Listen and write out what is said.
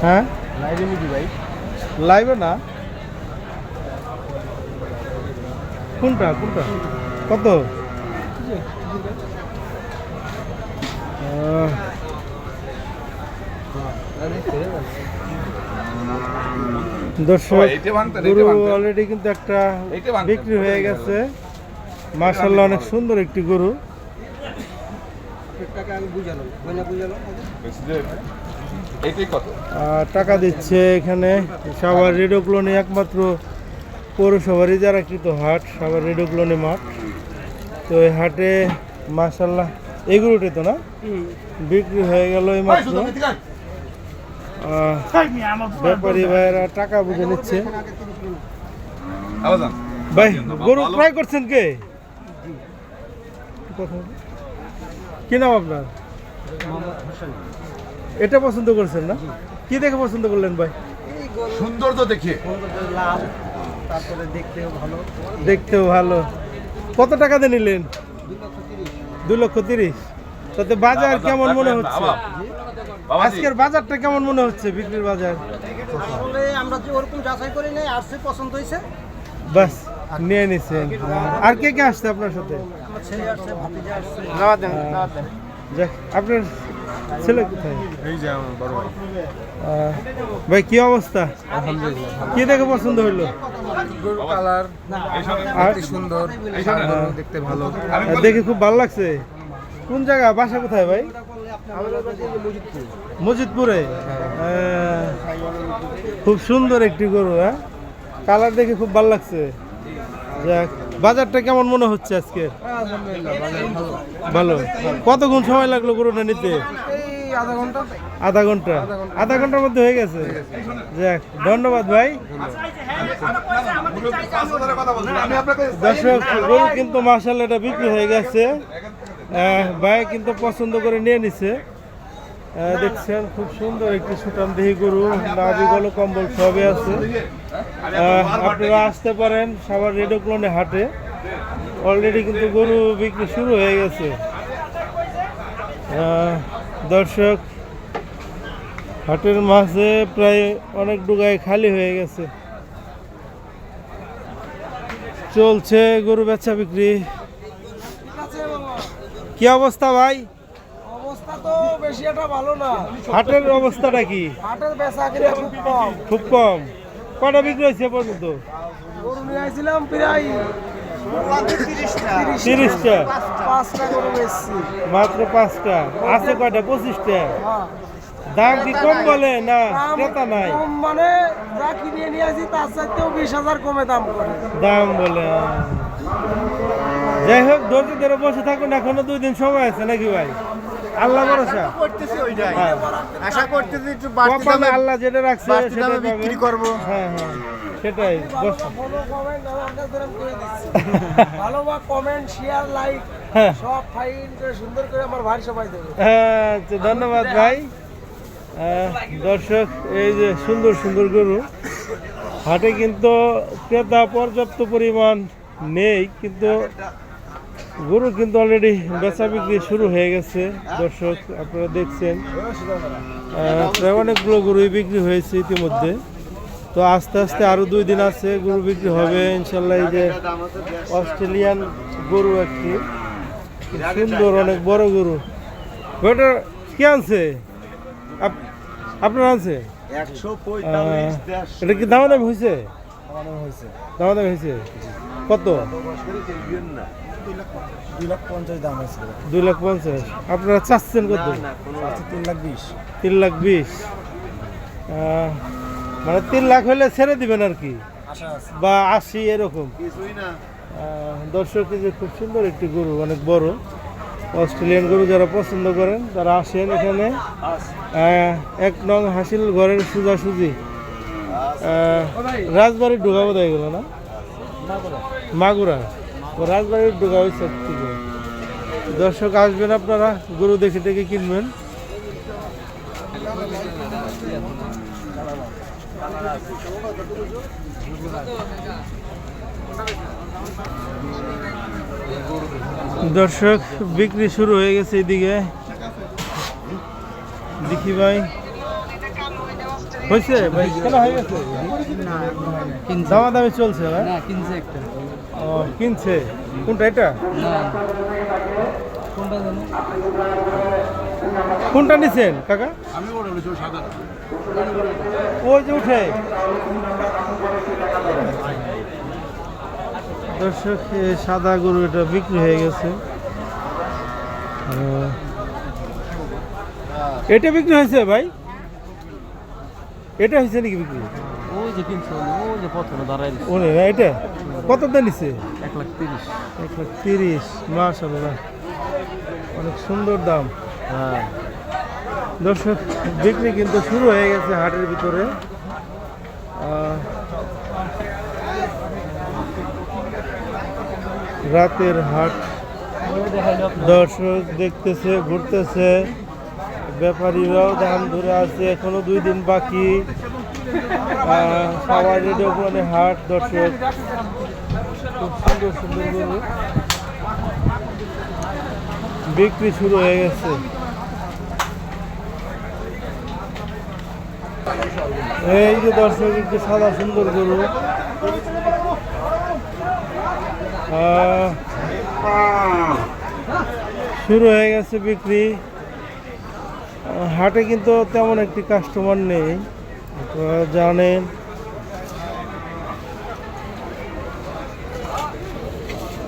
হ্যাঁ লাইভে নিবি ভাই? লাইভে না, কোনটা কোনটা কত? দর্শক গরু অলরেডি কিন্তু একটা বিক্রি হয়ে গেছে। মাশাআল্লাহ অনেক সুন্দর একটি গরু। টাকা দিচ্ছে এখানে সাভার রেডিও কলোনি, একমাত্র পৌরসভার ইজারাকৃত হাট সাভার রেডিও কলোনি মাঠ। তো এই হাটে মাশাআল্লাহ এই গরুটি তো না বিক্রি হয়ে গেল এই মাত্র। ব্যাপারী ভাইয়েরা টাকা বুঝে নিচ্ছে। ভাই গরু ক্রয় করছেন কে? কি নাম আপনার? এটা পছন্দ করছেন না? কি দেখে পছন্দ করলেন ভাই? সৌন্দর্য দেখে, তারপরে দেখতেও ভালো। কত টাকা দিয়ে নিলেন? 2,30,000। তাতে বাজার কেমন মনে হচ্ছে? আজকের বাজারটা কেমন মনে হচ্ছে? বিক্রির বাজার আসলে আমরা যে ওরকম যাচাই করি নাই, আসছে পছন্দ হয়েছে বাস নিয়ে নিছেন। আর কে কে আসছে আপনার সাথে? আমার ছেলে আসছে, ভাতিজা আসছে। যাক, আপনার ছেলে কোথায়? এই যে আমার বড় ভাই। ভাই কি অবস্থা? আলহামদুলিল্লাহ। কি দেখে পছন্দ হইলো? গরুর কালার আর সুন্দর, দেখতে ভালো। দেখে খুব ভালো লাগছে। কোন জায়গা, বাসা কোথায় ভাই? মজিদপুরে। খুব সুন্দর একটি গরু। হ্যাঁ, কালার দেখে খুব ভালো লাগছে। যাক, বাজারটা কেমন মনে হচ্ছে আজকে? ভালো। কতক্ষণ সময় লাগলো গরুটা নিতে? আধা ঘন্টা। আধা ঘন্টার মধ্যে হয়ে গেছে। যাক, ধন্যবাদ ভাই। দর্শক গরু কিন্তু মাশাআল্লাহ এটা বিক্রি হয়ে গেছে। ভাই কিন্তু পছন্দ করে নিয়ে নিছে। দেখছেন খুব সুন্দর একটি সুঠামদেহী গরু, নাভি গল কম্বল সবই আছে। আপনারা আসতে পারেন সাভার রেডিও কলোনি হাটে। অলরেডি কিন্তু গরু বিক্রি শুরু হয়ে গেছে। দর্শক হাটের মাঝে প্রায় অনেক ডুগায় খালি হয়ে গেছে, চলছে গরু বেচা বিক্রি। কি অবস্থা ভাই? অবস্থা তো বেশি একটা ভালো না। হাটের অবস্থাটা কি? হাটের বেচা কিনা খুব কম। খুব কম। কটা বিক্রি হয়েছে পর্যন্ত? গরু নিয়ে আসছিলাম প্রায় 30টা। 5টা গরু বেচছি। মাত্র 5টা। আছে কয়টা? 25টা। হ্যাঁ। দাম কি কম বলে না ক্রেতা নাই? কম মানে যা কিনে নিয়ে আসি তার চাইতেও 20,000 কমে দাম করে। দাম বলে। যাই হোক, ধৈর্য ধরে বসে থাকুন, এখনো 2 দিন সময় আছে নাকি ভাই? আল্লাহ ভরসা। হ্যাঁ। আশা করতেছি একটু কপালে আল্লাহ যেটা রাখছে সেটা বিক্রি করব। হ্যাঁ হ্যাঁ, সেটাই। ভালো কমেন্ট আমাকে ধরে করে দিচ্ছি। ভালো বা কমেন্ট, শেয়ার, লাইক হ্যাঁ। সব ফাইন করে সুন্দর করে আমার ভাই সবাই দেবে। আচ্ছা, ধন্যবাদ ভাই। দর্শক এই যে সুন্দর সুন্দর গরু, হাটে কিন্তু ক্রেতা পর্যাপ্ত পরিমাণ নেই, কিন্তু গরু কিন্তু অলরেডি বেচা বিক্রি শুরু হয়ে গেছে। দর্শক আপনারা দেখছেন প্রায় অনেকগুলো গরুই বিক্রি হয়েছে ইতিমধ্যে। তো আস্তে আস্তে আরো 2 দিন আছে, গরু বিক্রি হবে ইনশাল্লাহ। এই যে অস্ট্রেলিয়ান গরু একটি সুন্দর অনেক বড় গরু। ওটা কি আনছে? আপনার আনছে? এটা কি দামাদামি হয়েছে? দামাদামি হয়েছে কত? 2,50,000 দাম আছে। 2,50,000। আপনারা চাচ্ছেন কত? 3,20,000। 3,20,000। মানে 3 লাখ হলে ছেড়ে দিবেন আর কি, বা 80 এরকম। দর্শক যে খুব সুন্দর একটি গরু, অনেক বড় অস্ট্রেলিয়ান গরু। যারা পছন্দ করেন তারা আসেন এখানে। 1 নং হাসিল ঘরের সোজাসুজি রাজবাড়ির ঢোকা বোধ হয়ে গেল না, মাগুরা। রাজবাড়ির ঢোকা হয়েছে। দর্শক আসবেন আপনারা, গরু দেখে দেখে কিনবেন। দর্শক বিক্রি শুরু হয়ে গেছে এদিকে। দেখি ভাই হয়েছে ভাই কেনা হয়ে গেছে না দামাদামি চলছে না না কিনছে একটা ও কিনছে কোনটা এটা না কোনটা জানো কোনটা নিছেন কাকা আমি ওটা বলেছি সাদা ওই যে উঠে দর্শক এই সাদা গরু এটা বিক্রি হয়ে গেছে এটা বিক্রি হয়েছে ভাই এটা হয়েছে নাকি বিক্রি ওই যে কিনছে ওই যে প্রথমে দাঁড়াই ওরে না এটা কত দাম নিছে 1,30,000 1,30,000 মাশাআল্লাহ অনেক সুন্দর দাম হ্যাঁ দর্শক বিক্রি কিন্তু শুরু হয়ে গেছে হাটের ভিতরে রাতের হাট দর্শক দেখতেছে ঘুরতেছে ব্যাপারীরাও দাম ধরে আছে এখনো 2 দিন বাকি সবাই রেডিও মানে হাট দর্শক খুব সুন্দর সুন্দর গরু বিক্রি শুরু হয়ে গেছে এই যে দর্শক একটু সাদা সুন্দর গরু শুরু হয়ে গেছে বিক্রি হাটে কিন্তু তেমন একটি কাস্টমার নেই আপনারা জানেন